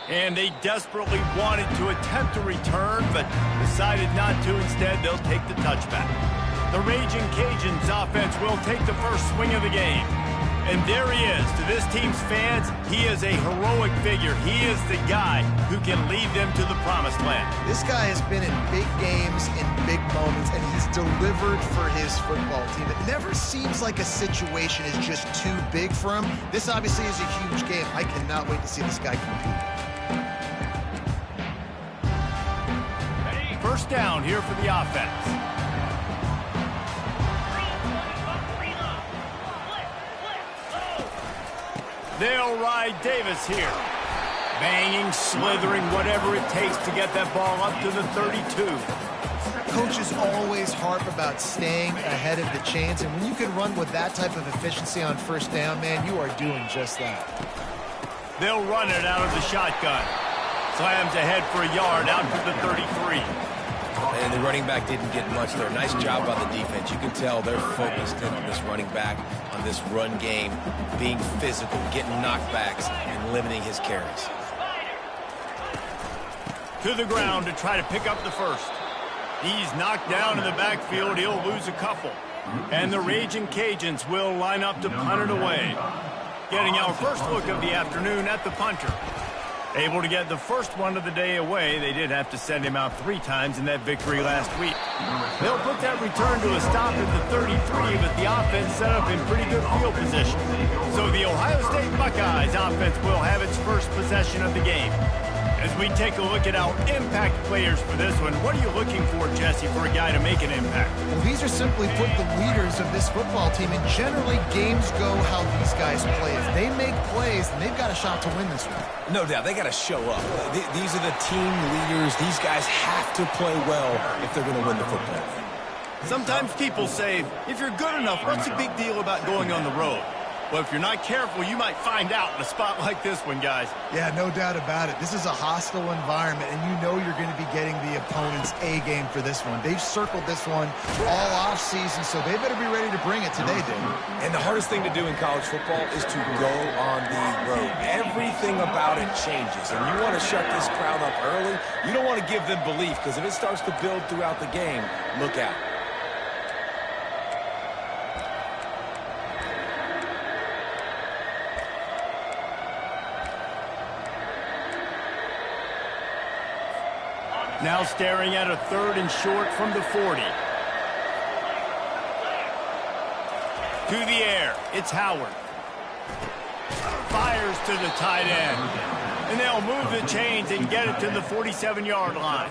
And they desperately wanted to attempt a return, but decided not to. Instead, they'll take the touchback. The Raging Cajuns offense will take the first swing of the game. And there he is. To this team's fans, he is a heroic figure. He is the guy who can lead them to the promised land. This guy has been in big games, in big moments, and he's delivered for his football team. It never seems like a situation is just too big for him. This obviously is a huge game. I cannot wait to see this guy compete. First down here for the offense. They'll ride Davis here. Banging, slithering, whatever it takes to get that ball up to the 32. Coaches always harp about staying ahead of the chains, and when you can run with that type of efficiency on first down, man, you are doing just that. They'll run it out of the shotgun. Slams ahead for a yard out to the 33. And the running back didn't get much there. Nice job by the defense. You can tell they're focused in on this running back, on this run game, being physical, getting knockbacks, and limiting his carries. To the ground to try to pick up the first. He's knocked down in the backfield. He'll lose a couple. And the Raging Cajuns will line up to punt it away. Getting our first look of the afternoon at the punter. Able to get the first one of the day away. They did have to send him out 3 times in that victory last week. They'll put that return to a stop at the 33, but the offense set up in pretty good field position. So the Ohio State Buckeyes offense will have its first possession of the game. As we take a look at our impact players for this one, what are you looking for, Jesse, for a guy to make an impact? Well, these are simply put the leaders of this football team, and generally games go how these guys play. If they make plays, then they've got a shot to win this one. No doubt, they got to show up. These are the team leaders. These guys have to play well if they're going to win the football. Sometimes people say, if you're good enough, what's the big deal about going on the road? Well, if you're not careful, you might find out in a spot like this one, guys. Yeah, no doubt about it. This is a hostile environment, and you know you're going to be getting the opponent's A game for this one. They've circled this one all offseason, so they better be ready to bring it today, Dave. And the hardest thing to do in college football is to go on the road. Everything about it changes, and you want to shut this crowd up early. You don't want to give them belief, because if it starts to build throughout the game, look out. Now staring at a 3rd and short from the 40. To the air, it's Howard. Fires to the tight end. And they'll move the chains and get it to the 47-yard line.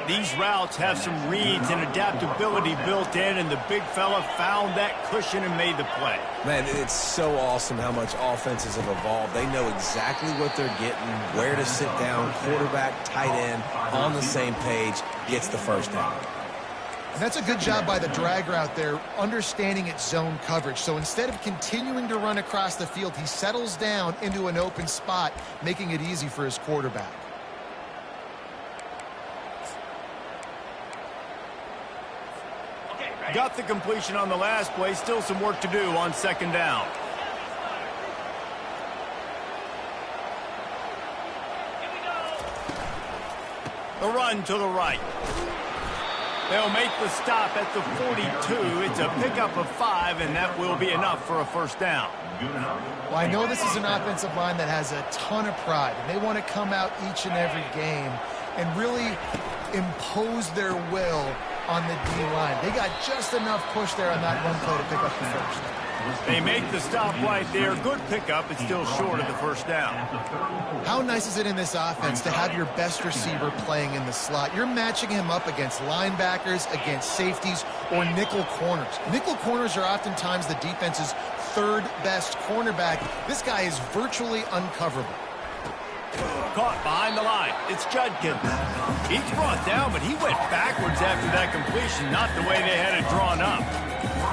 These routes have some reads and adaptability built in, and the big fella found that cushion and made the play. Man, it's so awesome how much offenses have evolved. They know exactly what they're getting, where to sit down, quarterback, tight end, on the same page, gets the first down. And that's a good job by the drag route there, understanding its zone coverage. So instead of continuing to run across the field, he settles down into an open spot, making it easy for his quarterback. Got the completion on the last play. Still some work to do on 2nd down. The run to the right. They'll make the stop at the 42. It's a pickup of 5, and that will be enough for a first down. Well, I know this is an offensive line that has a ton of pride, and they want to come out each and every game and really impose their will on the D-line. They got just enough push there on that run play to pick up the first. They make the stop right there. Good pickup. It's still short of the first down. How nice is it in this offense to have your best receiver playing in the slot? You're matching him up against linebackers, against safeties, or nickel corners. Nickel corners are oftentimes the defense's 3rd best cornerback. This guy is virtually uncoverable. Caught behind the line. It's Judkins. He's brought down, but he went backwards after that completion, not the way they had it drawn up.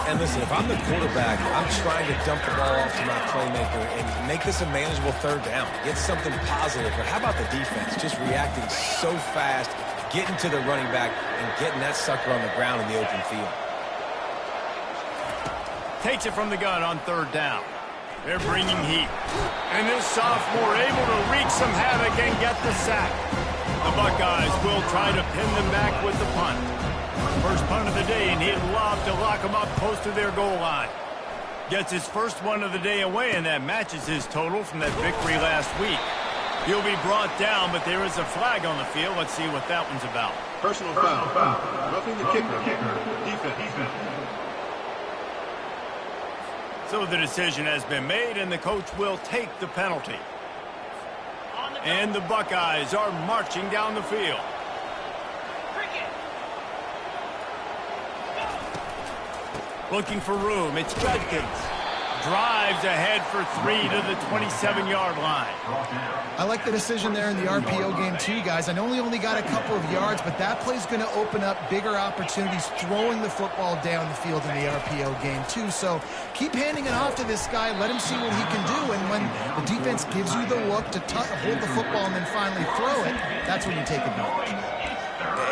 And listen, if I'm the quarterback, I'm trying to dump the ball off to my playmaker and make this a manageable 3rd down. Get something positive. But how about the defense? Just reacting so fast, getting to the running back, and getting that sucker on the ground in the open field. Takes it from the gun on 3rd down. They're bringing heat. And this sophomore able to wreak some havoc and get the sack. The Buckeyes will try to pin them back with the punt. First punt of the day, and he'd love to lock them up close to their goal line. Gets his first one of the day away, and that matches his total from that victory last week. He'll be brought down, but there is a flag on the field. Let's see what that one's about. Personal foul. Roughing the kicker. Defense. So the decision has been made, and the coach will take the penalty. And the Buckeyes are marching down the field. Looking for room. It's Judkins. Drives ahead for 3 to the 27-yard line. I like the decision there in the RPO game too, guys. I know he only got a couple of yards, but that play's going to open up bigger opportunities throwing the football down the field in the RPO game too. So keep handing it off to this guy. Let him see what he can do. And when the defense gives you the look to hold the football and then finally throw it, that's when you take advantage.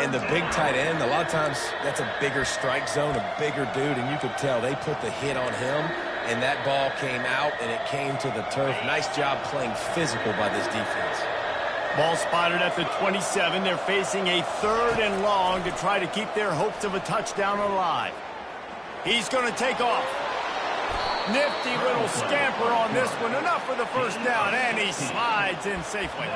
And the big tight end, a lot of times that's a bigger strike zone, a bigger dude, and you could tell they put the hit on him, and that ball came out, and it came to the turf. Nice job playing physical by this defense. Ball spotted at the 27. They're facing a 3rd and long to try to keep their hopes of a touchdown alive. He's going to take off. Nifty little scamper on this one. Enough for the first down, and he slides in safely.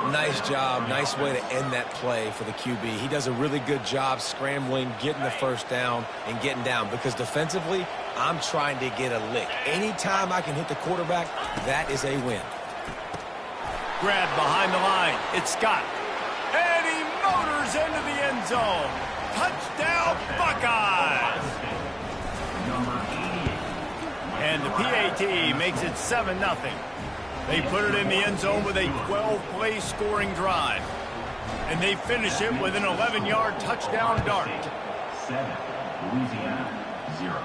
Nice job. Nice way to end that play for the QB. He does a really good job scrambling, getting the first down, and getting down. Because defensively, I'm trying to get a lick. Anytime I can hit the quarterback, that is a win. Grab behind the line. It's Scott. And he motors into the end zone. Touchdown, Buckeyes! And the PAT makes it 7-0. They put it in the end zone with a 12-play scoring drive. And they finish it with an 11-yard touchdown dart. 7, Louisiana, 0.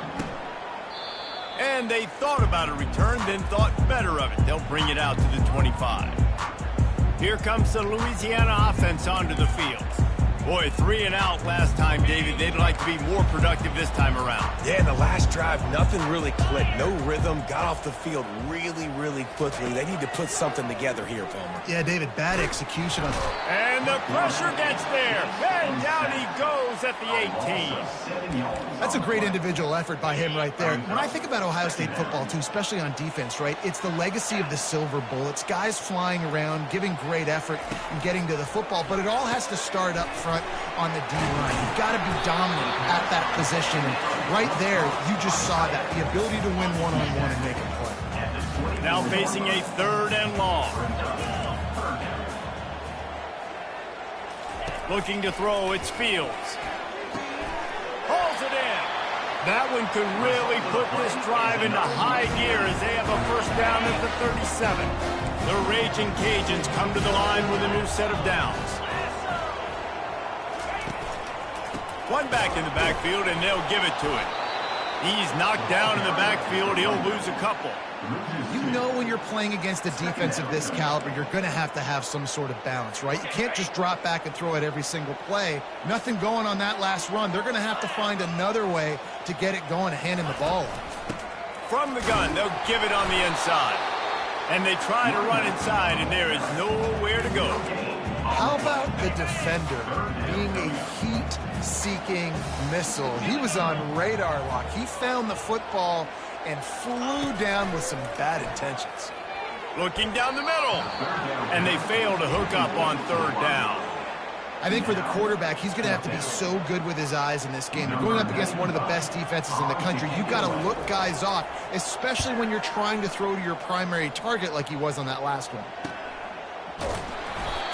And they thought about a return, then thought better of it. They'll bring it out to the 25. Here comes the Louisiana offense onto the field. Boy, 3 and out last time, David. They'd like to be more productive this time around. Yeah, in the last drive, nothing really clicked. No rhythm. Got off the field really, really quickly. They need to put something together here, Palmer. Yeah, David, bad execution on. And the pressure gets there. And down he goes at the 18. That's a great individual effort by him right there. When I think about Ohio State football, too, especially on defense, right, it's the legacy of the silver bullets, guys flying around, giving great effort and getting to the football, but it all has to start up front on the D-line. You've got to be dominant at that position. And right there, you just saw that, the ability to win one-on-one and make a play. Now facing a 3rd and long. Looking to throw, it's Fields. Hauls it in. That one could really put this drive into high gear as they have a first down at the 37. The Raging Cajuns come to the line with a new set of downs. One back in the backfield, and they'll give it to him. He's knocked down in the backfield. He'll lose a couple. You know when you're playing against a defense of this caliber, you're going to have some sort of balance, right? You can't just drop back and throw it every single play. Nothing going on that last run. They're going to have to find another way to get it going and hand him the ball off. From the gun, they'll give it on the inside. And they try to run inside, and there is nowhere to go. How about the defender being a heat-seeking missile? He was on radar lock. He found the football and flew down with some bad intentions. Looking down the middle. And they fail to hook up on 3rd down. I think for the quarterback, he's going to have to be so good with his eyes in this game. You're going up against one of the best defenses in the country. You've got to look guys off, especially when you're trying to throw to your primary target like he was on that last one.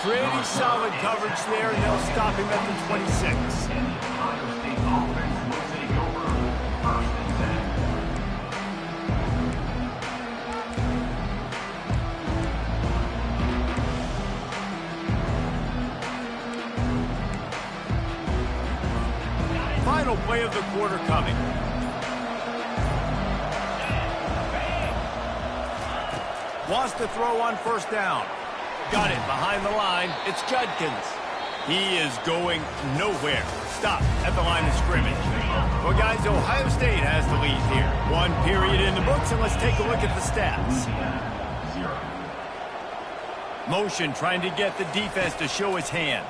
Pretty solid coverage there, and they'll stop him at the 26. Final play of the quarter coming. Wants to throw on 1st down. Got it behind the line. It's Judkins. He is going nowhere. Stop at the line of scrimmage. Well, guys, Ohio State has the lead here. 1 period in the books, and let's take a look at the stats. Motion trying to get the defense to show his hand.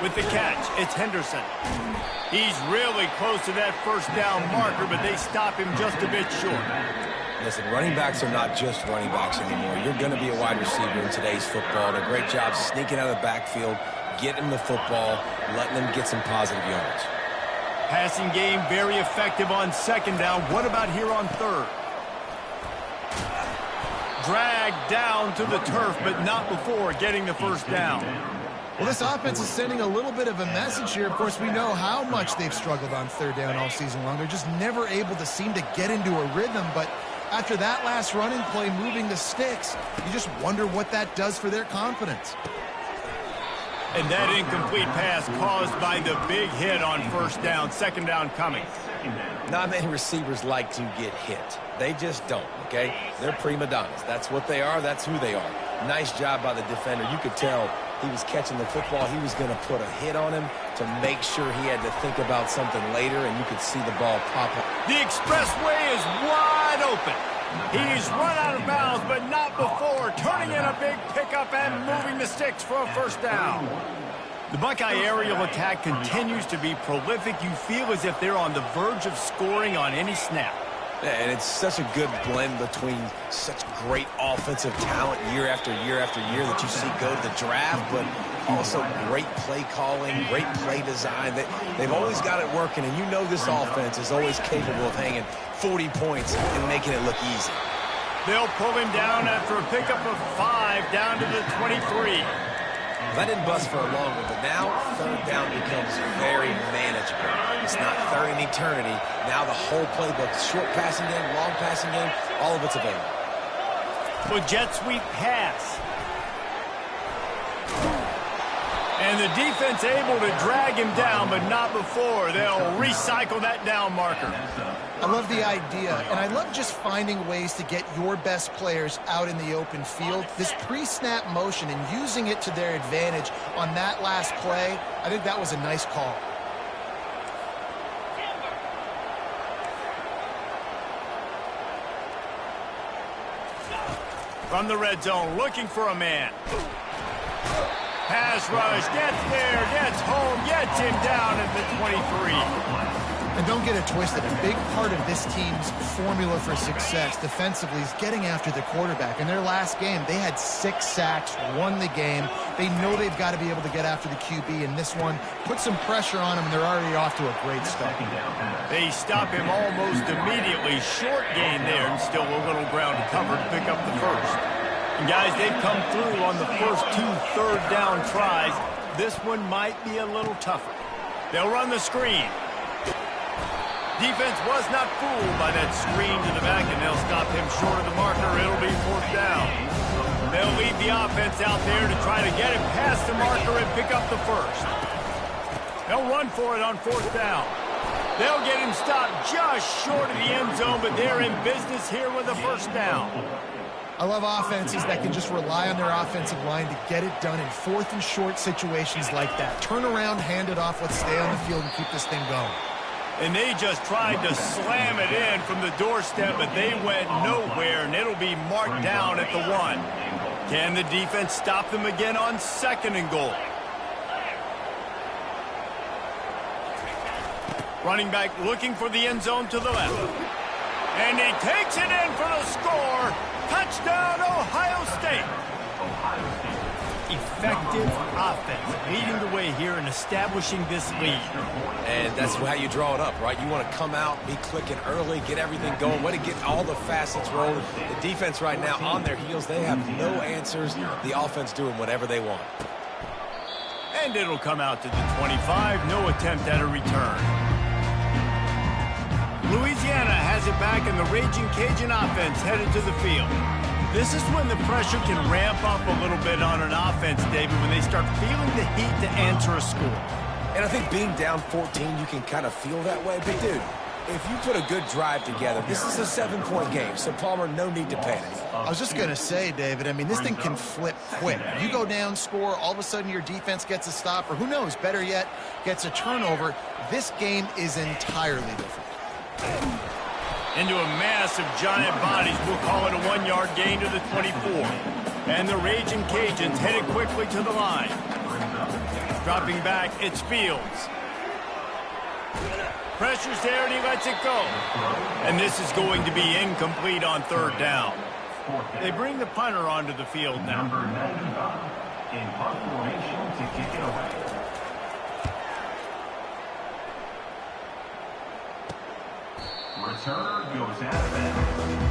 With the catch, it's Henderson. He's really close to that first down marker, but they stop him just a bit short. Listen, running backs are not just running backs anymore. You're going to be a wide receiver in today's football. And a great job sneaking out of the backfield, getting the football, letting them get some positive yards. Passing game very effective on second down. What about here on third? Dragged down to the turf, but not before getting the first down. Well, this offense is sending a little bit of a message here. Of course, we know how much they've struggled on third down all season long. They're just never able to seem to get into a rhythm, but after that last running play moving the sticks, you just wonder what that does for their confidence. And that incomplete pass caused by the big hit on first down, second down coming. Not many receivers like to get hit. They just don't, okay? They're prima donnas. That's what they are. That's who they are. Nice job by the defender. You could tell he was catching the football. He was going to put a hit on him to make sure he had to think about something later, and you could see the ball pop up. The expressway is wide open. He's run out of bounds, but not before turning in a big pickup and moving the sticks for a first down. The Buckeye aerial attack continues to be prolific. You feel as if they're on the verge of scoring on any snap. And it's such a good blend between such great offensive talent year after year after year that you see go to the draft, but also great play calling, great play design. They've always got it working, and you know this offense is always capable of hanging 40 points and making it look easy. They'll pull him down after a pickup of 5 down to the 23. That didn't bust for a long one, but now third down becomes very manageable. It's not third in eternity. Now the whole playbook, short passing game, long passing game, all of it's available. Well, jet sweep pass. And the defense able to drag him down, but not before. They'll recycle that down marker. I love the idea, and I love just finding ways to get your best players out in the open field. This pre-snap motion and using it to their advantage on that last play, I think that was a nice call. From the red zone, looking for a man. Pass rush, gets there, gets home, gets him down at the 23. And don't get it twisted. A big part of this team's formula for success defensively is getting after the quarterback. In their last game, they had 6 sacks, won the game. They know they've got to be able to get after the QB, and this one put some pressure on them, and they're already off to a great start. They stop him almost immediately. Short gain there, and still a little ground to cover to pick up the first. And guys, they've come through on the first 2 third down tries. This one might be a little tougher. They'll run the screen. Defense was not fooled by that screen to the back, and they'll stop him short of the marker. It'll be fourth down. They'll lead the offense out there to try to get him past the marker and pick up the first. They'll run for it on fourth down. They'll get him stopped just short of the end zone, but they're in business here with a first down. I love offenses that can just rely on their offensive line to get it done in fourth and short situations like that. Turn around, hand it off, let's stay on the field and keep this thing going. And they just tried to slam it in from the doorstep, but they went nowhere, and it'll be marked down at the 1. Can the defense stop them again on second and goal? Running back looking for the end zone to the left. And he takes it in for the score. Touchdown, Ohio State. Effective offense leading the way here and establishing this lead. And that's how you draw it up, right? You want to come out, be clicking early, get everything going, way to get all the facets rolling. The defense right now on their heels, they have no answers. The offense doing whatever they want. And it'll come out to the 25. No attempt at a return. Louisiana has it back, and the Raging Cajun offense headed to the field. This is when the pressure can ramp up a little bit on an offense, David, when they start feeling the heat to answer a score. And I think being down 14, you can kind of feel that way. But, dude, If you put a good drive together, this is a 7-point game, so Palmer, no need to panic. I was just going to say, David, I mean, this thing can flip quick. You go down, score, all of a sudden your defense gets a stop, or who knows, better yet, gets a turnover. This game is entirely different. Into a mass of giant bodies. We'll call it a 1-yard gain to the 24. And the Raging Cajuns headed quickly to the line. Dropping back, it's Fields. Pressure's there, and he lets it go. And this is going to be incomplete on third down. They bring the punter onto the field now. Number 95 in punt formation to kick it away. Returner goes out of bounds.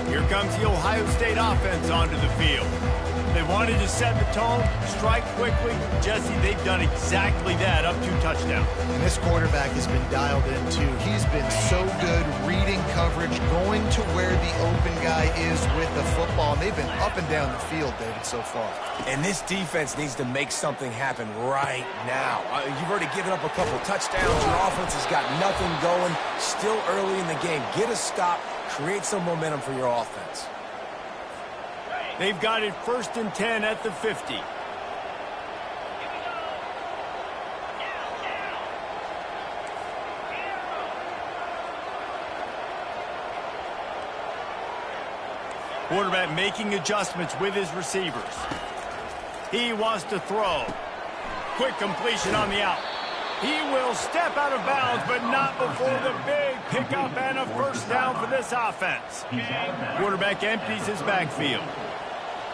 Here comes the Ohio State offense onto the field. They wanted to set the tone, strike quickly. Jesse, they've done exactly that, up 2 touchdowns. And this quarterback has been dialed in, too. He's been so good reading coverage, going to where the open guy is with the football. And they've been up and down the field, David, so far. And this defense needs to make something happen right now. You've already given up a couple touchdowns. Your offense has got nothing going. Still early in the game. Get a stop. Create some momentum for your offense. They've got it 1st and 10 at the 50. Quarterback making adjustments with his receivers. He wants to throw. Quick completion on the out. He will step out of bounds, but not before the big pickup and a first down for this offense. Quarterback empties his backfield.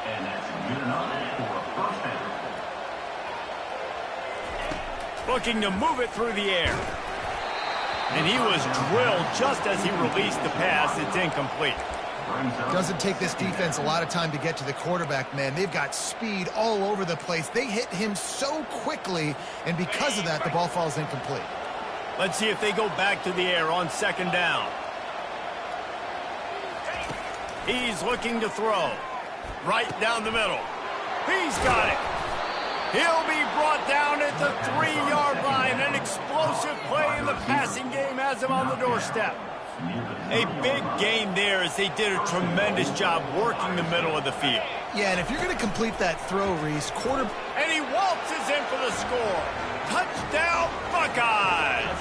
And that's good enough for a first down. Looking to move it through the air. And he was drilled just as he released the pass. It's incomplete. Doesn't take this defense a lot of time to get to the quarterback, man. They've got speed all over the place. They hit him so quickly, and because of that, the ball falls incomplete. Let's see if they go back to the air on 2nd down. He's looking to throw. Right down the middle. He's got it. He'll be brought down at the 3-yard line. An explosive play in the passing game has him on the doorstep. A big gain there as they did a tremendous job working the middle of the field. Yeah, and if you're going to complete that throw, Reese, And he waltzes in for the score. Touchdown, Buckeyes!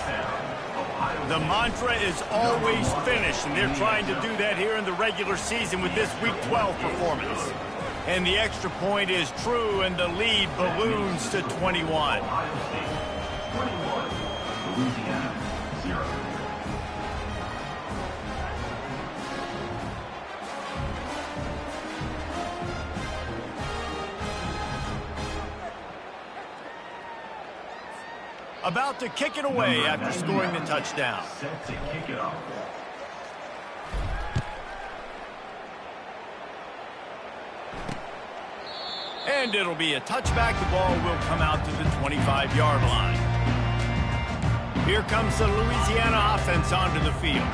The mantra is always finish, and they're trying to do that here in the regular season with this Week 12 performance. And the extra point is true, and the lead balloons to 21. Louisiana, 0. About to kick it away after scoring the touchdown. Set to kick it off. And it'll be a touchback. The ball will come out to the 25-yard line. Here comes the Louisiana offense onto the field.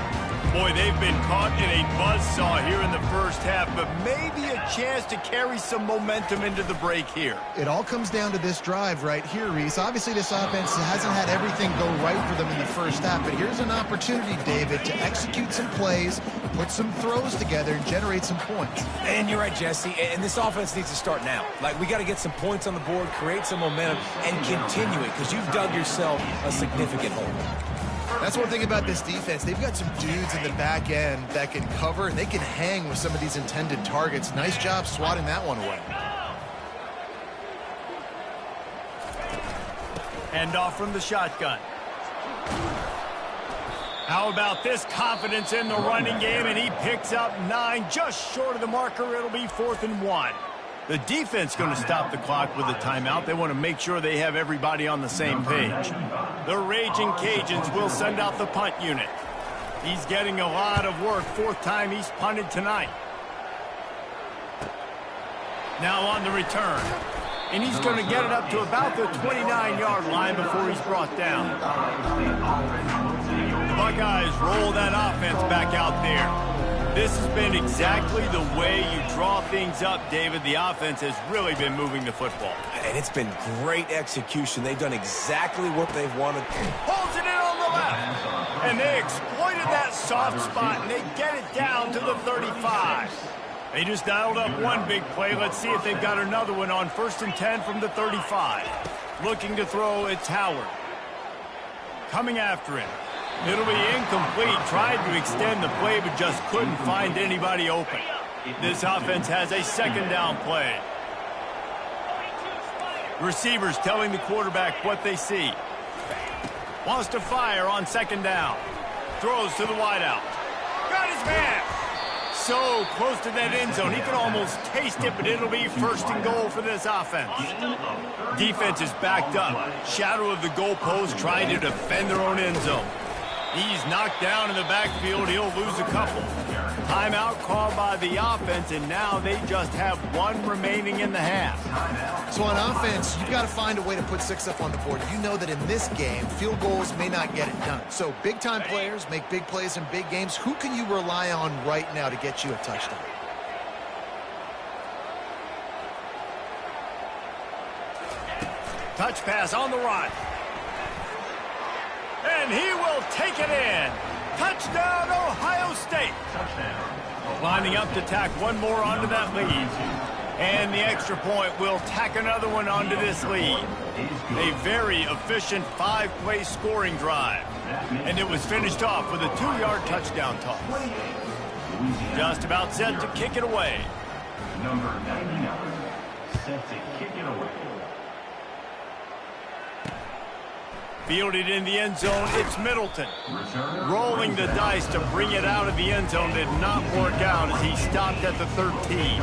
Boy, they've been caught in a buzzsaw here in the first half, but maybe a chance to carry some momentum into the break here. it all comes down to this drive right here, Reese. Obviously, this offense hasn't had everything go right for them in the first half, but here's an opportunity, David, to execute some plays, put some throws together, and generate some points. And you're right, Jesse, and this offense needs to start now. Like, we got to get some points on the board, create some momentum, and continue it, because you've dug yourself a significant hole. That's one thing about this defense. They've got some dudes in the back end that can cover, and they can hang with some of these intended targets. Nice job swatting that one away. Hand off from the shotgun. How about this confidence in the running game, and he picks up 9, just short of the marker. It'll be 4th and 1. The defense going to stop the clock with a timeout. They want to make sure they have everybody on the same page. The Raging Cajuns will send out the punt unit. He's getting a lot of work. 4th time he's punted tonight. Now on the return. And he's going to get it up to about the 29-yard line before he's brought down. The Buckeyes roll that offense back out there. This has been exactly the way you draw things up, David. The offense has really been moving the football. And it's been great execution. They've done exactly what they've wanted. Holds it in on the left. And they exploited that soft spot, and they get it down to the 35. They just dialed up one big play. Let's see if they've got another one on 1st and 10 from the 35. Looking to throw, it's Howard. Coming after him. It'll be incomplete. Tried to extend the play, but just couldn't find anybody open. This offense has a 2nd down play. Receivers telling the quarterback what they see. Wants to fire on 2nd down. Throws to the wideout. Got his man. So close to that end zone. He can almost taste it, but it'll be 1st and goal for this offense. Defense is backed up. Shadow of the goalpost trying to defend their own end zone. He's knocked down in the backfield. He'll lose a couple. Timeout called by the offense, and now they just have one remaining in the half. So on offense, you've got to find a way to put 6 up on the board. You know that in this game, field goals may not get it done. So big-time players make big plays in big games. Who can you rely on right now to get you a touchdown? Touch pass on the run. And he will take it in. Touchdown, Ohio State. Lining up to tack one more onto that lead. And the extra point will tack another one onto this lead. A very efficient 5-play scoring drive. And it was finished off with a 2-yard touchdown toss. Just about set to kick it away. Number 99, set to kick it away. Fielded in the end zone, it's Middleton. Rolling the dice to bring it out of the end zone did not work out as he stopped at the 13.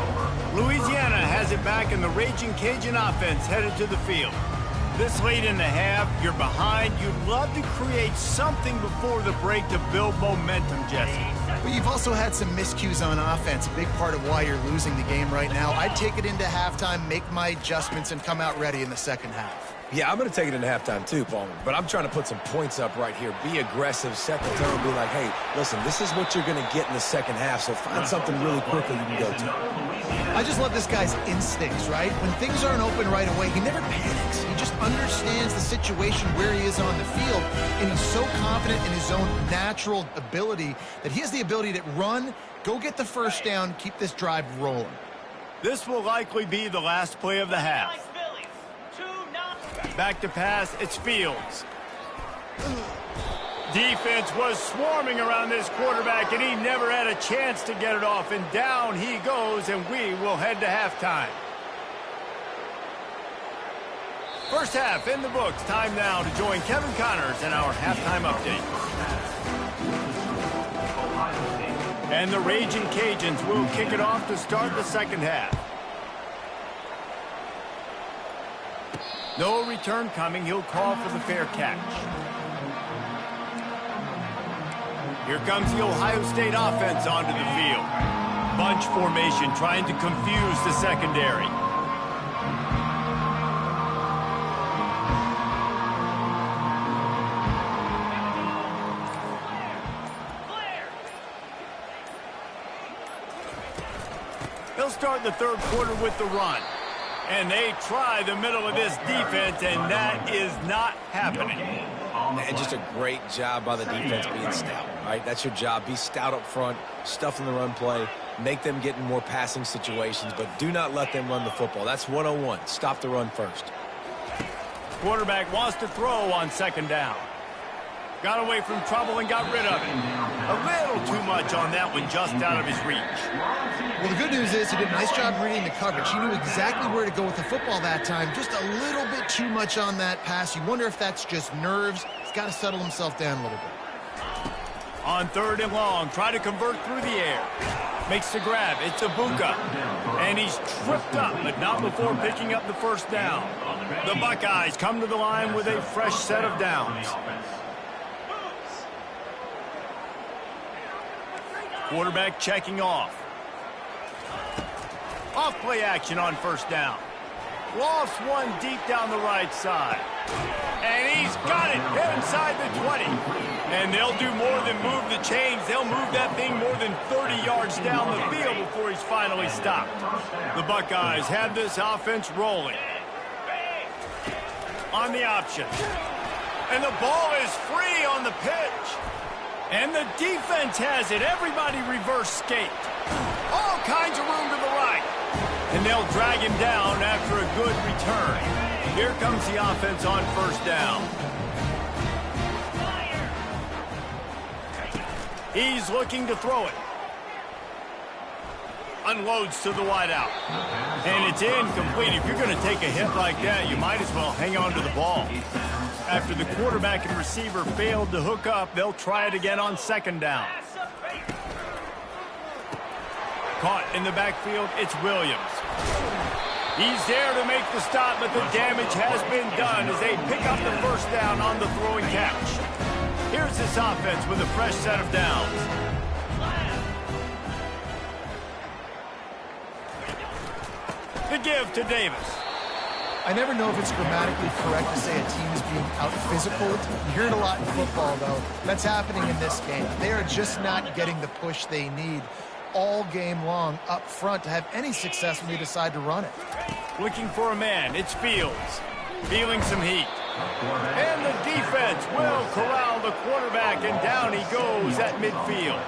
Louisiana has it back, and the Raging Cajun offense headed to the field. This late in the half, you're behind. You'd love to create something before the break to build momentum, Jesse. But you've also had some miscues on offense, a big part of why you're losing the game right now. I'd take it into halftime, make my adjustments, and come out ready in the 2nd half. Yeah, I'm going to take it into halftime too, Palmer. But I'm trying to put some points up right here. Be aggressive, set the tone, be like, hey, listen, this is what you're going to get in the 2nd half, so find something really quickly you can go to. I just love this guy's instincts, right? When things aren't open right away, he never panics. He just understands the situation where he is on the field, and he's so confident in his own natural ability that he has the ability to run, go get the 1st down, keep this drive rolling. This will likely be the last play of the half. Back to pass, it's Fields. Defense was swarming around this quarterback, and he never had a chance to get it off. And down he goes, and we will head to halftime. First half in the books. Time now to join Kevin Connors in our halftime update. And the Raging Cajuns will kick it off to start the 2nd half. No return coming. He'll call for the fair catch. Here comes the Ohio State offense onto the field. Bunch formation trying to confuse the secondary. They'll start the 3rd quarter with the run. And they try the middle of this defense, and that is not happening. And just a great job by the defense being stout, right? That's your job. Be stout up front, stuff in the run play, make them get in more passing situations, but do not let them run the football. That's 101. Stop the run first. Quarterback wants to throw on 2nd down. Got away from trouble and got rid of it. A little too much on that one, just out of his reach. Well, the good news is he did a nice job reading the coverage. He knew exactly where to go with the football that time. Just a little bit too much on that pass. You wonder if that's just nerves. He's got to settle himself down a little bit. On 3rd and long, try to convert through the air. Makes the grab. It's Ibuka. And he's tripped up, but not before picking up the 1st down. The Buckeyes come to the line with a fresh set of downs. Quarterback checking off. Off play action on 1st down. Lofts one deep down the right side. And he's got it inside the 20. And they'll do more than move the chains. They'll move that thing more than 30 yards down the field before he's finally stopped. The Buckeyes have this offense rolling. On the option. And the ball is free on the pitch. And the defense has it. Everybody reverse skate. All kinds of room to the right. And they'll drag him down after a good return. Here comes the offense on first down. He's looking to throw it. Unloads to the wideout. And it's incomplete. If you're going to take a hit like that, you might as well hang on to the ball. After the quarterback and receiver failed to hook up, they'll try it again on second down. Caught in the backfield, it's Williams. He's there to make the stop, but the damage has been done as they pick up the first down on the throwing catch. Here's this offense with a fresh set of downs. The give to Davis. I never know if it's grammatically correct to say a team is being out-physical. You hear it a lot in football, though. That's happening in this game. They are just not getting the push they need all game long up front to have any success when they decide to run it. Looking for a man, it's Fields. Feeling some heat. And the defense will corral the quarterback, and down he goes at midfield.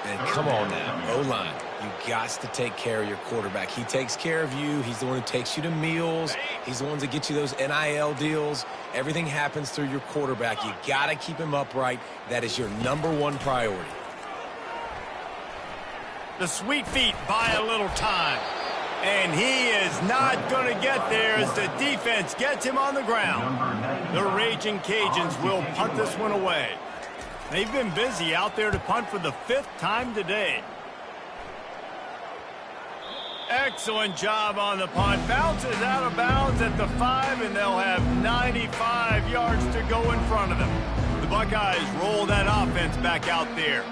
And come on now, O-line. You got to take care of your quarterback. He takes care of you. He's the one who takes you to meals. He's the one that gets you those NIL deals. Everything happens through your quarterback. You got to keep him upright. That is your #1 priority. The sweet feet buy a little time. And he is not going to get there as the defense gets him on the ground. The Raging Cajuns will punt this one away. They've been busy out there to punt for the 5th time today. Excellent job on the punt. Bounces out of bounds at the 5, and they'll have 95 yards to go in front of them. The Buckeyes roll that offense back out there.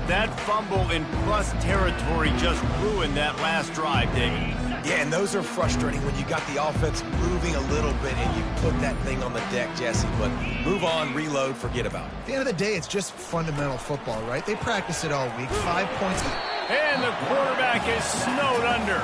That fumble in plus territory just ruined that last drive, Dave. Yeah, and those are frustrating when you got the offense moving a little bit and you put that thing on the deck, Jesse. But move on, reload, forget about it. At the end of the day, it's just fundamental football, right? They practice it all week. 5 points. And the quarterback is snowed under.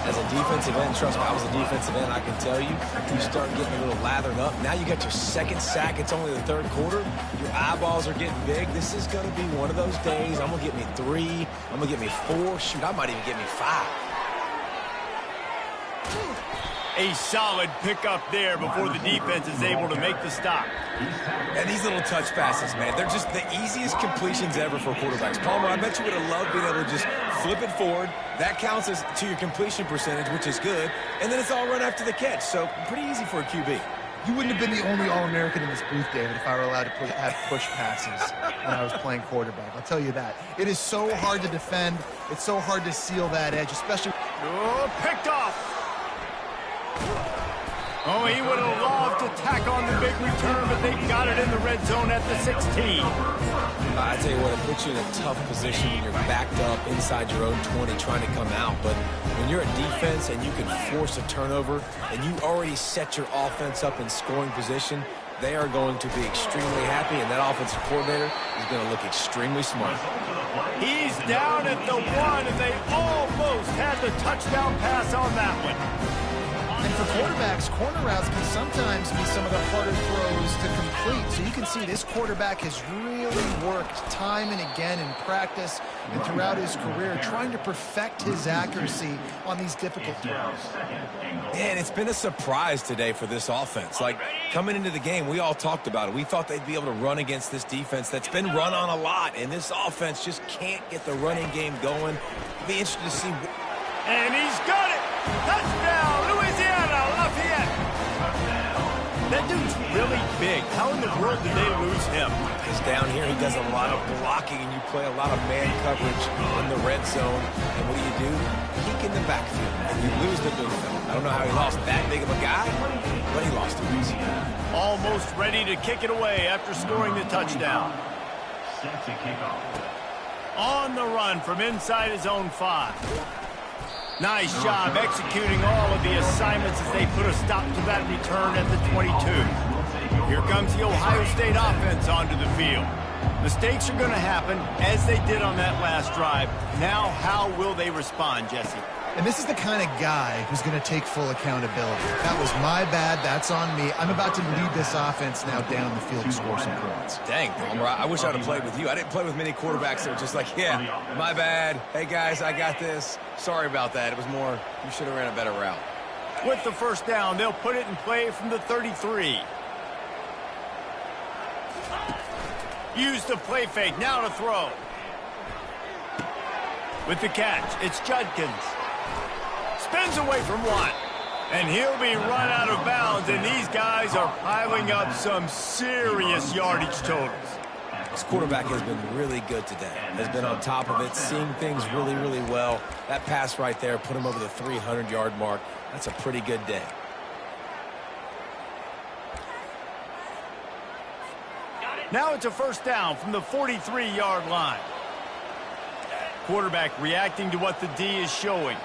As a defensive end, trust me, I was a defensive end, I can tell you, you start getting a little lathered up. Now you got your 2nd sack. It's only the 3rd quarter. Your eyeballs are getting big. This is going to be one of those days. I'm going to get me 3. I'm going to get me 4. Shoot, I might even get me 5. A solid pickup there before the defense is able to make the stop. And these little touch passes, man, they're just the easiest completions ever for quarterbacks. Palmer, I bet you would have loved being able to just flip it forward. That counts as to your completion percentage, which is good. And then it's all run after the catch. So pretty easy for a QB. You wouldn't have been the only All-American in this booth, David, if I were allowed to have push passes when I was playing quarterback. I'll tell you that. It is so hard to defend. It's so hard to seal that edge, especially... Oh, picked off. Oh, he would have loved to tack on the big return, but they got it in the red zone at the 16. I tell you what, it puts you in a tough position when you're backed up inside your own 20 trying to come out. But when you're a defense and you can force a turnover and you already set your offense up in scoring position, they are going to be extremely happy, and that offensive coordinator is going to look extremely smart. He's down at the 1, and they almost had the touchdown pass on that one. And for quarterbacks, corner routes can sometimes be some of the harder throws to complete. So you can see this quarterback has really worked time and again in practice and throughout his career trying to perfect his accuracy on these difficult throws. And it's been a surprise today for this offense. Like, coming into the game, we all talked about it. We thought they'd be able to run against this defense that's been run on a lot, and this offense just can't get the running game going. It'll be interesting to see. And he's got it! Touchdown, Louisiana Lafayette! That dude's really big. How in the world did they lose him? Because down here he does a lot of blocking, and you play a lot of man coverage in the red zone. And what do? Peek in the backfield, and you lose the big fella. I don't know how he lost that big of a guy, but he lost him easy. Almost ready to kick it away after scoring the touchdown. Set to kick off. On the run from inside his own 5. Nice job executing all of the assignments as they put a stop to that return at the 22. Here comes the Ohio State offense onto the field. Mistakes are going to happen, as they did on that last drive. Now, how will they respond, Jesse? And this is the kind of guy who's going to take full accountability. That was my bad. That's on me. I'm about to lead this offense now down the field to score some points. Dang, Palmer, I wish I'd have played with you. I didn't play with many quarterbacks that were just like, yeah, my bad. Hey, guys, I got this. Sorry about that. It was more, you should have ran a better route. With the first down, they'll put it in play from the 33. Use the play fake. Now to throw. With the catch, it's Judkins. Spins away from one. And he'll be run out of bounds, and these guys are piling up some serious yardage totals. This quarterback has been really good today. Has been on top of it, seeing things really, really well. That pass right there put him over the 300-yard mark. That's a pretty good day. Now it's a first down from the 43-yard line. Quarterback reacting to what the D is showing.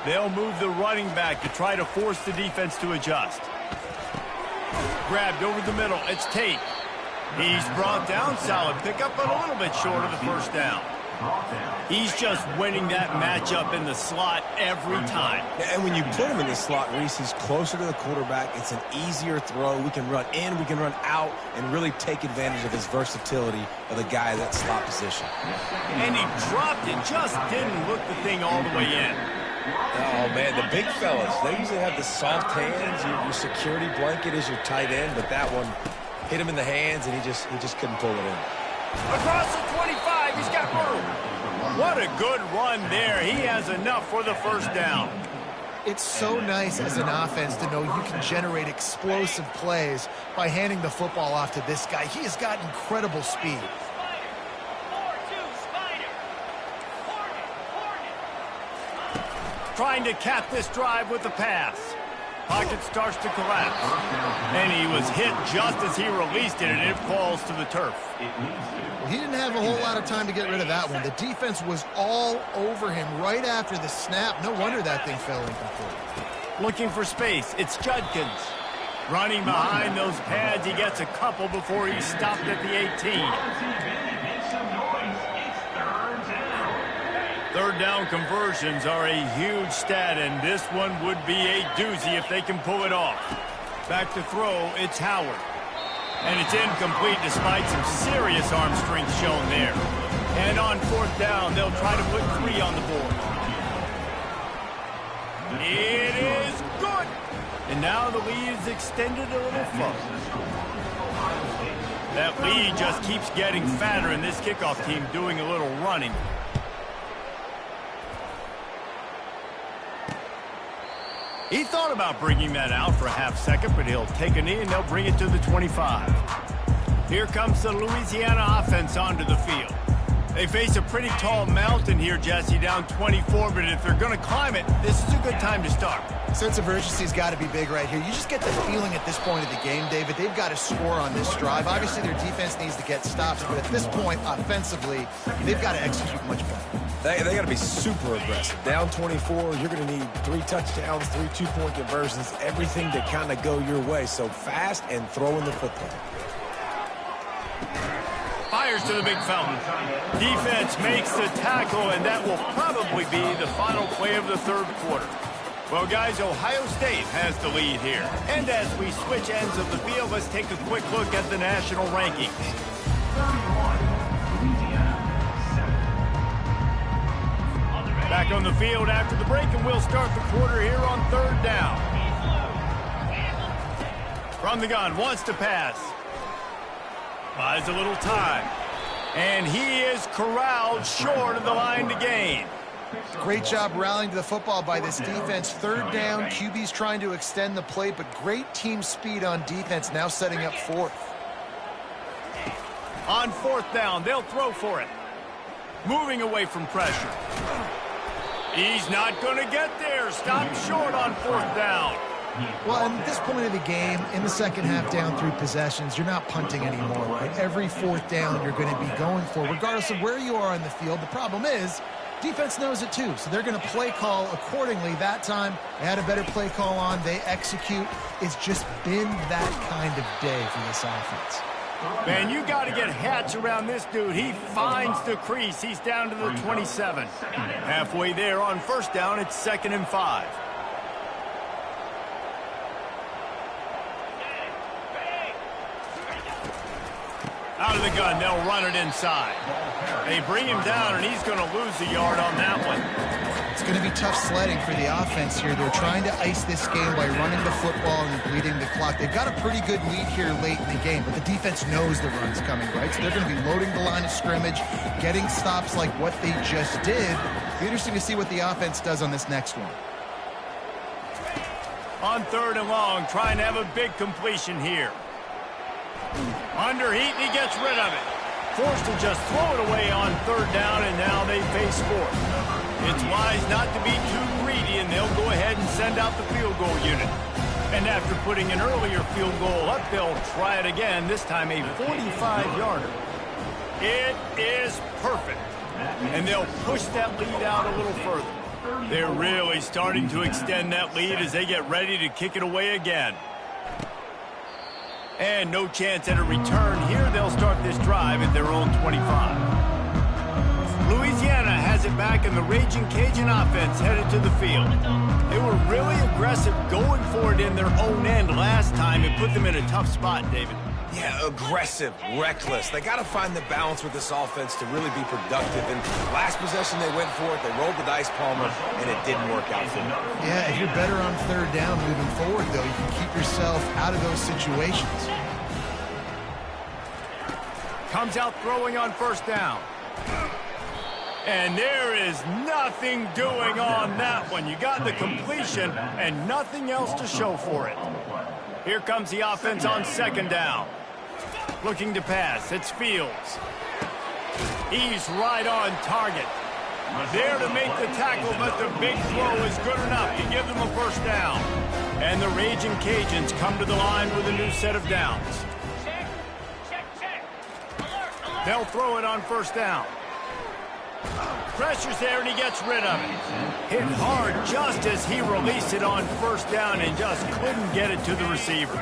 They'll move the running back to try to force the defense to adjust. Grabbed over the middle. It's Tate. He's brought down. Solid pickup, but a little bit short of the first down. He's just winning that matchup in the slot every time. And when you put him in the slot, Reese, he's closer to the quarterback. It's an easier throw. We can run in, we can run out, and really take advantage of his versatility of the guy in that slot position. And he dropped it, just didn't look the thing all the way in. Oh, man, the big fellas, they usually have the soft hands. Your security blanket is your tight end, but that one hit him in the hands, and he just couldn't pull it in. Across the 25, he's got room. What a good run there. He has enough for the first down. It's so nice as an offense to know you can generate explosive plays by handing the football off to this guy. He has got incredible speed. Trying to cap this drive with the pass. Pocket starts to collapse. And he was hit just as he released it, and it falls to the turf. Well, he didn't have a whole lot of time to get rid of that one. The defense was all over him right after the snap. No wonder that thing fell incomplete. Looking for space. It's Judkins. Running behind those pads. He gets a couple before he's stopped at the 18. Third down conversions are a huge stat, and this one would be a doozy if they can pull it off. Back to throw, it's Howard. And it's incomplete despite some serious arm strength shown there. And on fourth down, they'll try to put 3 on the board. It is good! And now the lead is extended a little further. That lead just keeps getting fatter, and this kickoff team doing a little running. He thought about bringing that out for a half second, but he'll take a knee and they'll bring it to the 25. Here comes the Louisiana offense onto the field. They face a pretty tall mountain here, Jesse, down 24, but if they're going to climb it, this is a good time to start. Sense of urgency's got to be big right here. You just get the feeling at this point of the game, David, they've got to score on this drive. Obviously, their defense needs to get stops, but at this point, offensively, they've got to execute much better. They got to be super aggressive. Down 24, you're going to need 3 touchdowns, 3 two-point conversions, everything to kind of go your way. So fast and throwing the football. Fires to the big fella. Defense makes the tackle, and that will probably be the final play of the third quarter. Well, guys, Ohio State has the lead here. And as we switch ends of the field, let's take a quick look at the national rankings. Back on the field after the break, and we'll start the quarter here on third down. From the gun, wants to pass. Buys a little time. And he is corralled short of the line to gain. Great job rallying to the football by this defense. Third down, QB's trying to extend the play, but great team speed on defense, now setting up fourth. On fourth down, they'll throw for it. Moving away from pressure. He's not going to get there. Stopped short on fourth down. Well, at this point of the game, in the second half, down 3 possessions, you're not punting anymore, right? Every fourth down you're going to be going for, regardless of where you are on the field. The problem is, Defense knows it too, so they're going to play call accordingly. That time, they had a better play call on. They execute. It's just been that kind of day for this offense. Man, you got to get hats around this dude. He finds the crease. He's down to the 27. Halfway there on first down, it's 2nd and 5. Out of the gun, they'll run it inside. They bring him down, and he's going to lose a yard on that one. It's going to be tough sledding for the offense here. They're trying to ice this game by running the football and bleeding the clock. They've got a pretty good lead here late in the game, but the defense knows the run's coming, right? So they're going to be loading the line of scrimmage, getting stops like what they just did. It'll be interesting to see what the offense does on this next one. On 3rd and long, trying to have a big completion here. Under heat, and he gets rid of it. Forced to just throw it away on 3rd down, and now they face 4th. It's wise not to be too greedy, and they'll go ahead and send out the field goal unit. And after putting an earlier field goal up, they'll try it again, this time a 45-yarder. It is perfect. And they'll push that lead out a little further. They're really starting to extend that lead as they get ready to kick it away again. And no chance at a return here. They'll start this drive at their own 25. Louisiana has it back, and the Raging Cajun offense headed to the field. They were really aggressive going for it in their own end last time and put them in a tough spot, David. Yeah, aggressive, reckless. They got to find the balance with this offense to really be productive. And last possession they went for it. They rolled the dice, Palmer, and it didn't work out for them. Yeah, if you're better on 3rd down moving forward, though, you can keep yourself out of those situations. Comes out throwing on 1st down. And there is nothing doing on that one. You got the completion and nothing else to show for it. Here comes the offense on 2nd down. Looking to pass. It's Fields. He's right on target. There to make the tackle, but the big throw is good enough to give them a 1st down. And the Raging Cajuns come to the line with a new set of downs. They'll throw it on 1st down. Pressure's there, and he gets rid of it. Hit hard just as he released it on 1st down and just couldn't get it to the receiver.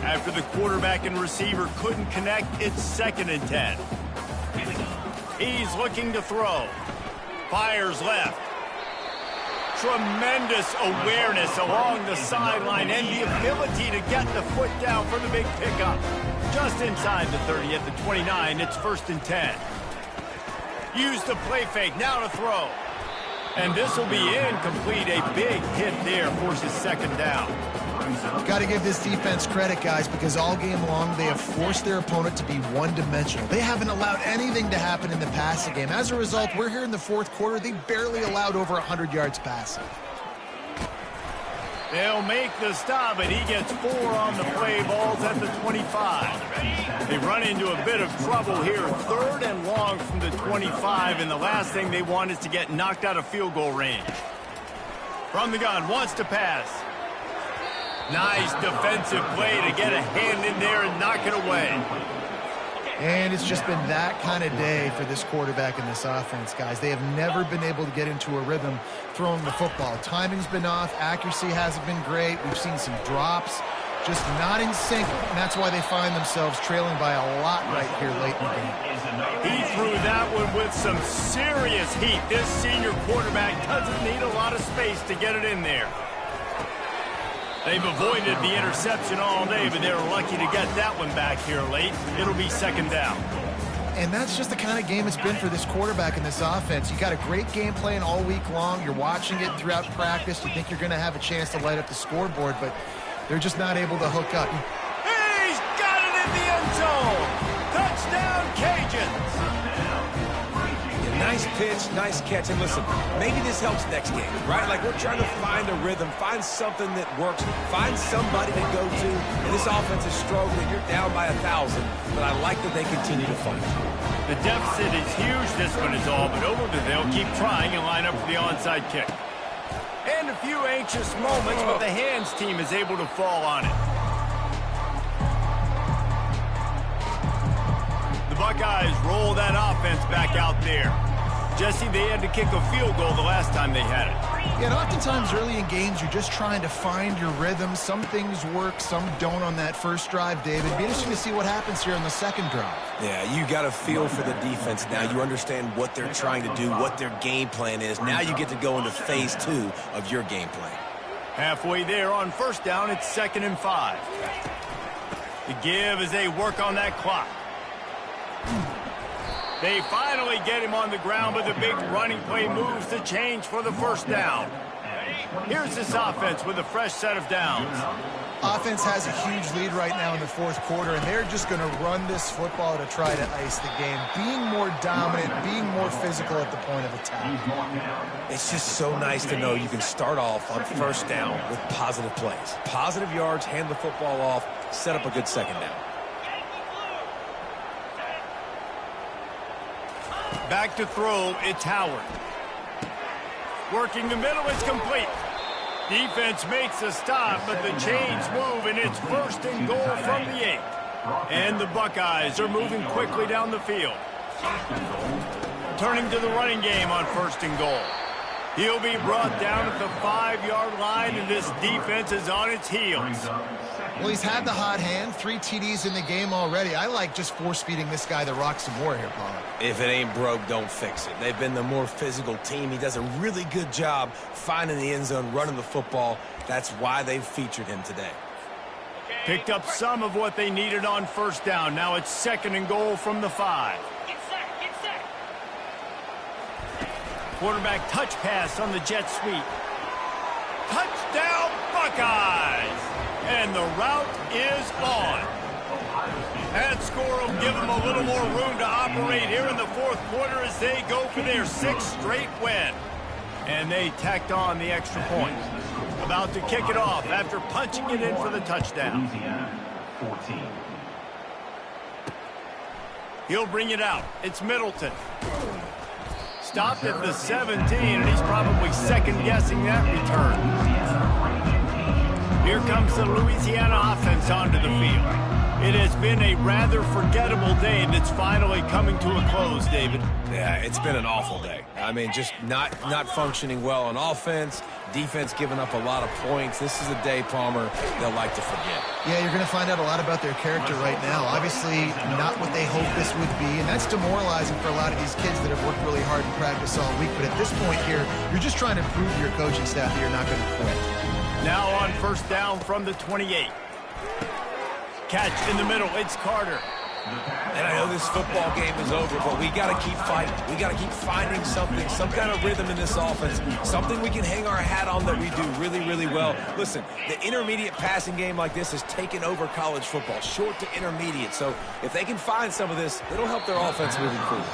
After the quarterback and receiver couldn't connect, it's 2nd and 10. He's looking to throw. Fires left. Tremendous awareness along the sideline and the ability to get the foot down for the big pickup. Just inside the 30 at the 29, it's 1st and 10. Use the play fake, now to throw. And this will be incomplete. A big hit there forces 2nd down. Got to give this defense credit, guys, because all game long they have forced their opponent to be one-dimensional. They haven't allowed anything to happen in the passing game. As a result, we're here in the 4th quarter. They barely allowed over 100 yards passing. They'll make the stop, and he gets 4 on the play. Ball's at the 25. They run into a bit of trouble here. 3rd and long from the 25, and the last thing they want is to get knocked out of field goal range. From the gun, wants to pass. Nice defensive play to get a hand in there and knock it away. And it's just been that kind of day for this quarterback and this offense, guys. They have never been able to get into a rhythm throwing the football. Timing's been off. Accuracy hasn't been great. We've seen some drops. Just not in sync, and that's why they find themselves trailing by a lot right here late in the game. He threw that one with some serious heat. This senior quarterback doesn't need a lot of space to get it in there. They've avoided the interception all day, but they're lucky to get that one back here late. It'll be 2nd down. And that's just the kind of game it's been for this quarterback and this offense. You got a great game plan all week long. You're watching it throughout practice. You think you're going to have a chance to light up the scoreboard, but they're just not able to hook up. He's got it in the end zone. Touchdown, Cajuns. Nice pitch, nice catch. And listen, maybe this helps next game, right? Like, we're trying to find a rhythm, find something that works, find somebody to go to. And this offense is struggling. You're down by 1,000, but I like that they continue to fight. The deficit is huge, this one is all but over, but they'll keep trying and line up for the onside kick. And a few anxious moments, but the hands team is able to fall on it. The Buckeyes roll that offense back out there. Jesse, they had to kick a field goal the last time they had it. Yeah, and oftentimes early in games, you're just trying to find your rhythm. Some things work, some don't on that first drive, David. It'd be interesting to see what happens here on the second drive. Yeah, you got a feel for the defense now. You understand what they're trying to do, what their game plan is. Now you get to go into phase 2 of your game plan. Halfway there on first down, it's 2nd and 5. The give as they work on that clock. They finally get him on the ground, but the big running play moves the change for the first down. Here's this offense with a fresh set of downs. Offense has a huge lead right now in the fourth quarter, and they're just going to run this football to try to ice the game. Being more dominant, being more physical at the point of attack. It's just so nice to know you can start off on first down with positive plays. Positive yards, hand the football off, set up a good second down. Back to throw, it's Howard. Working the middle, it's complete. Defense makes a stop, but the chains move, and it's 1st and goal from the 8. And the Buckeyes are moving quickly down the field. Turning to the running game on 1st and goal. He'll be brought down at the 5-yard line, and this defense is on its heels. Well, he's had the hot hand, 3 TDs in the game already. I like just force-feeding this guy the rock some more here, Paul. If it ain't broke, don't fix it. They've been the more physical team. He does a really good job finding the end zone, running the football. That's why they've featured him today. Picked up some of what they needed on first down. Now it's 2nd and goal from the 5. Quarterback touch pass on the jet sweep. Touchdown, Buckeyes! And the route is on. That score will give them a little more room to operate here in the fourth quarter as they go for their 6th straight win. And they tacked on the extra point. About to kick it off after punching it in for the touchdown. 14. He'll bring it out. It's Middleton. Stopped at the 17, and he's probably second-guessing that return. Here comes the Louisiana offense onto the field. It has been a rather forgettable day that's finally coming to a close, David. Yeah, it's been an awful day. I mean, just not functioning well on offense, defense giving up a lot of points. This is a day, Palmer, they'll like to forget. Yeah, you're going to find out a lot about their character right now. Obviously, not what they hoped this would be, and that's demoralizing for a lot of these kids that have worked really hard in practice all week. But at this point here, you're just trying to prove to your coaching staff that you're not going to quit. Now on first down from the 28. Catch in the middle, it's Carter. And I know this football game is over, but we got to keep fighting. We got to keep finding something, some kind of rhythm in this offense, something we can hang our hat on that we do really, really well. Listen, the intermediate passing game like this has taken over college football, short to intermediate. So if they can find some of this, it'll help their offense moving forward.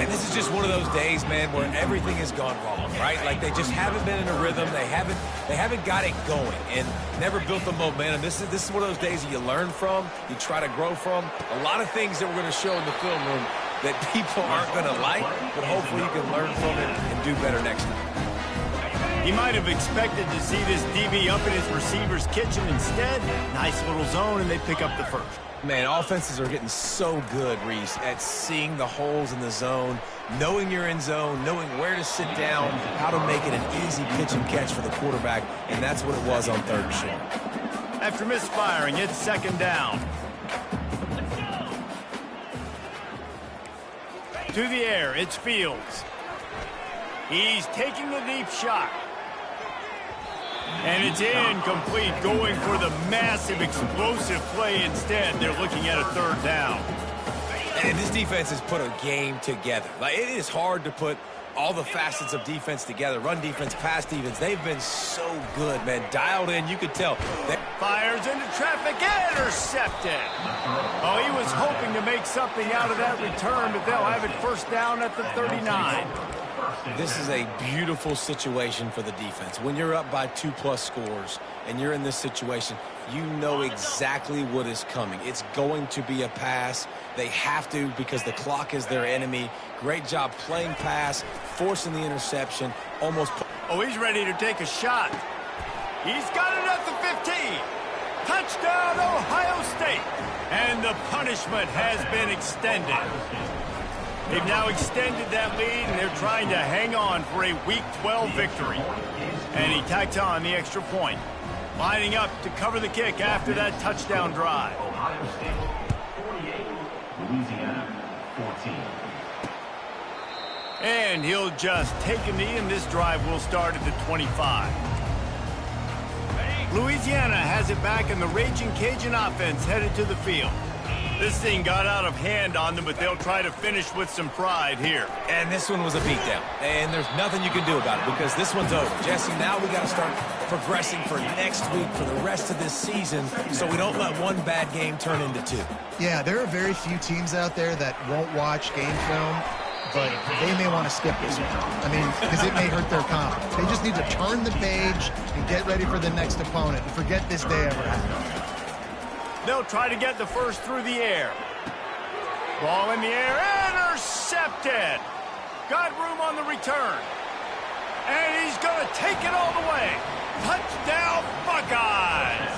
And this is just one of those days, man, where everything has gone wrong, right? Like they just haven't been in a rhythm. They haven't got it going and never built the momentum. This is one of those days that you learn from, you try to grow from. A lot of things that we're going to show in the film room that people aren't going to like, but hopefully you can learn from it and do better next time. He might have expected to see this DB up in his receiver's kitchen. Instead, nice little zone, and they pick up the first. Man, offenses are getting so good, Reese, at seeing the holes in the zone, knowing you're in zone, knowing where to sit down, how to make it an easy pitch and catch for the quarterback, and that's what it was on 3rd and short. After misfiring, it's 2nd down. To the air, it's Fields. He's taking the deep shot. And it's incomplete, going for the massive, explosive play instead. They're looking at a 3rd down. And this defense has put a game together. Like, it is hard to put all the facets of defense together. Run defense, pass defense. They've been so good, man. Dialed in, you could tell. Fires into traffic, intercepted. Oh, he was hoping to make something out of that return, but they'll have it first down at the 39. This is a beautiful situation for the defense. When you're up by 2+ scores and you're in this situation, you know exactly what is coming. It's going to be a pass. They have to because the clock is their enemy. Great job playing pass, forcing the interception, almost. Oh, he's ready to take a shot. He's got it at the 15. Touchdown, Ohio State. And the punishment has been extended. They've now extended that lead, and they're trying to hang on for a Week 12 victory. And he tacks on the extra point, lining up to cover the kick after that touchdown drive. Ohio State 48, Louisiana 14. And he'll just take a knee, and this drive will start at the 25. Louisiana has it back, and the Raging Cajun offense headed to the field. This thing got out of hand on them, but they'll try to finish with some pride here. And this one was a beatdown. And there's nothing you can do about it because this one's over. Jesse, now we got to start progressing for next week, for the rest of this season, so we don't let one bad game turn into two. Yeah, there are very few teams out there that won't watch game film, but they may want to skip this one. I mean, because it may hurt their confidence. They just need to turn the page and get ready for the next opponent and forget this day ever happened. They'll try to get the first through the air. Ball in the air, intercepted. Got room on the return. And he's going to take it all the way. Touchdown, Buckeyes.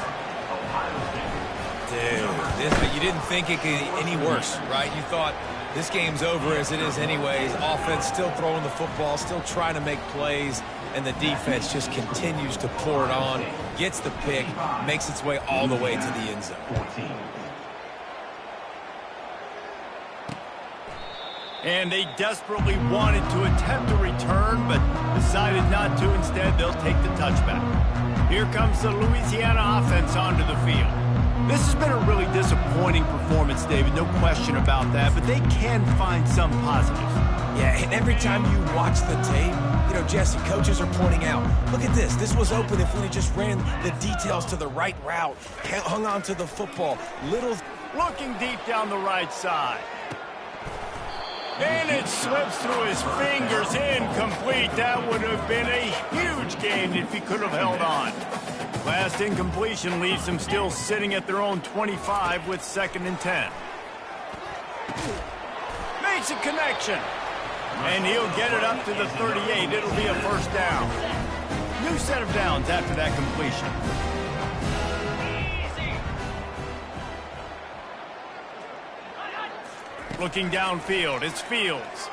Dude, you didn't think it could get any worse, right? You thought this game's over as it is anyways. Offense still throwing the football, still trying to make plays, and the defense just continues to pour it on, gets the pick, makes its way all the way to the end zone. 14. And they desperately wanted to attempt a return, but decided not to. Instead, they'll take the touchback. Here comes the Louisiana offense onto the field. This has been a really disappointing performance, David, no question about that, but they can find some positives. Yeah, and every time you watch the tape, you know, Jesse, coaches are pointing out, look at this. This was open if we just ran the details to the right route, hung on to the football. Looking deep down the right side. And it slips through his fingers, incomplete. That would have been a huge gain if he could have held on. Last incompletion leaves them still sitting at their own 25 with 2nd and 10. Makes a connection. And he'll get it up to the 38. It'll be a first down. New set of downs after that completion. Looking downfield, it's Fields.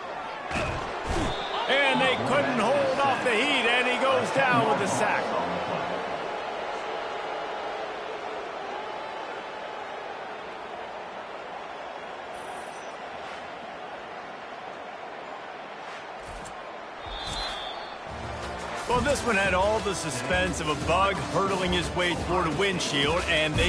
And they couldn't hold off the heat, and he goes down with a sack. Well, this one had all the suspense of a bug hurtling his way toward a windshield, and they